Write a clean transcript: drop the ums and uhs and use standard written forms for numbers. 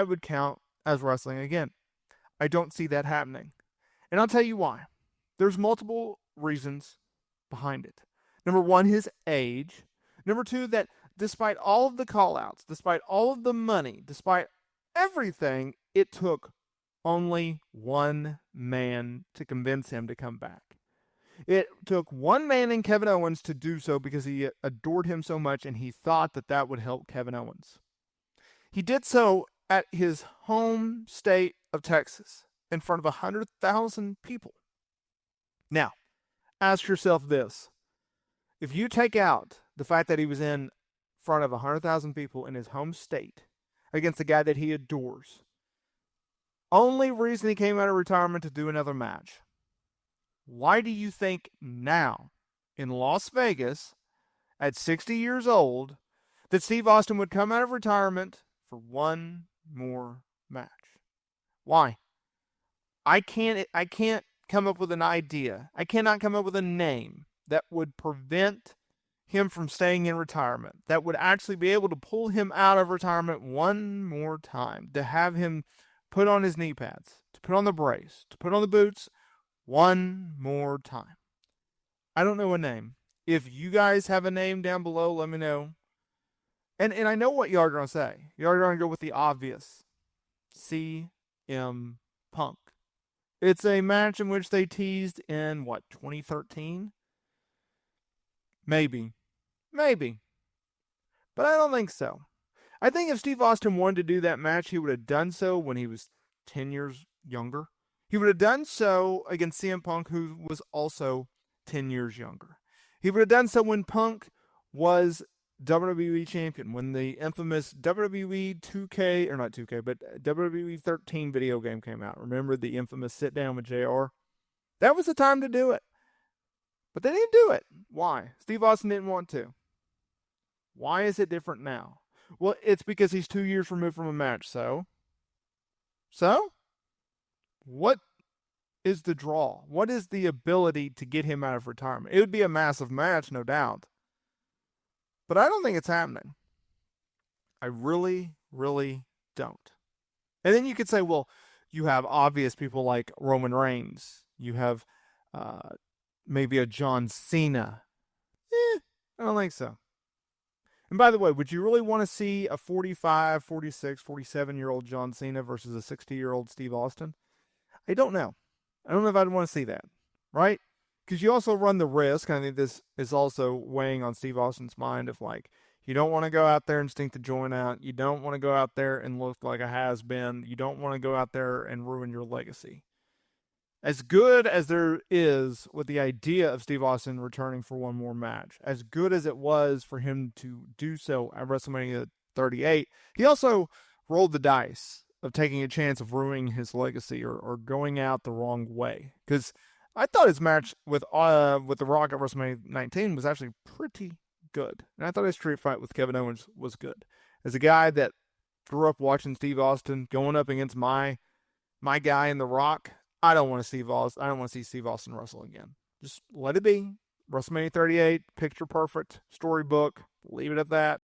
would count as wrestling again. I don't see that happening. And I'll tell you why. There's multiple reasons behind it. Number one, his age. Number two, that despite all of the call outs, despite all of the money, despite everything, it took only one man to convince him to come back. It took one man in Kevin Owens to do so because he adored him so much and he thought that that would help Kevin Owens. He did so at his home state of Texas in front of 100,000 people. Now, ask yourself this. If you take out the fact that he was in front of 100,000 people in his home state against a guy that he adores, only reason he came out of retirement to do another match, why do you think now, in Las Vegas, at 60 years old, that Steve Austin would come out of retirement for one more match? Why? I can't come up with an idea. I cannot come up with a name that would prevent him from staying in retirement, that would actually be able to pull him out of retirement one more time, to have him put on his knee pads, to put on the brace, to put on the boots one more time. I don't know a name. If you guys have a name down below, let me know. And I know what y'all are going to say. Y'all are going to go with the obvious. CM Punk. It's a match in which they teased in, 2013? Maybe. But I don't think so. I think if Steve Austin wanted to do that match, he would have done so when he was 10 years younger. He would have done so against CM Punk, who was also 10 years younger. He would have done so when Punk was WWE champion, when the infamous WWE 2K, or not 2K, but WWE 13 video game came out. Remember the infamous sit down with JR? That was the time to do it. But they didn't do it. Why? Steve Austin didn't want to. Why is it different now? Well, it's because he's 2 years removed from a match, so? What is the draw? What is the ability to get him out of retirement? It would be a massive match, no doubt. But I don't think it's happening. I really, really don't. And then you could say, well, you have obvious people like Roman Reigns. You have maybe a John Cena. I don't think so. And by the way, would you really want to see a 45, 46, 47-year-old John Cena versus a 60-year-old Steve Austin? I don't know. I don't know if I'd want to see that, right? Because you also run the risk, I think this is also weighing on Steve Austin's mind, of you don't want to go out there and stink the joint out. You don't want to go out there and look like a has-been. You don't want to go out there and ruin your legacy. As good as there is with the idea of Steve Austin returning for one more match, as good as it was for him to do so at WrestleMania 38, he also rolled the dice of taking a chance of ruining his legacy or going out the wrong way. Because I thought his match with The Rock at WrestleMania 19 was actually pretty good. And I thought his street fight with Kevin Owens was good. As a guy that grew up watching Steve Austin going up against my guy in The Rock, I don't want to see Steve Austin wrestle again. Just let it be. WrestleMania 38, picture perfect, storybook. Leave it at that.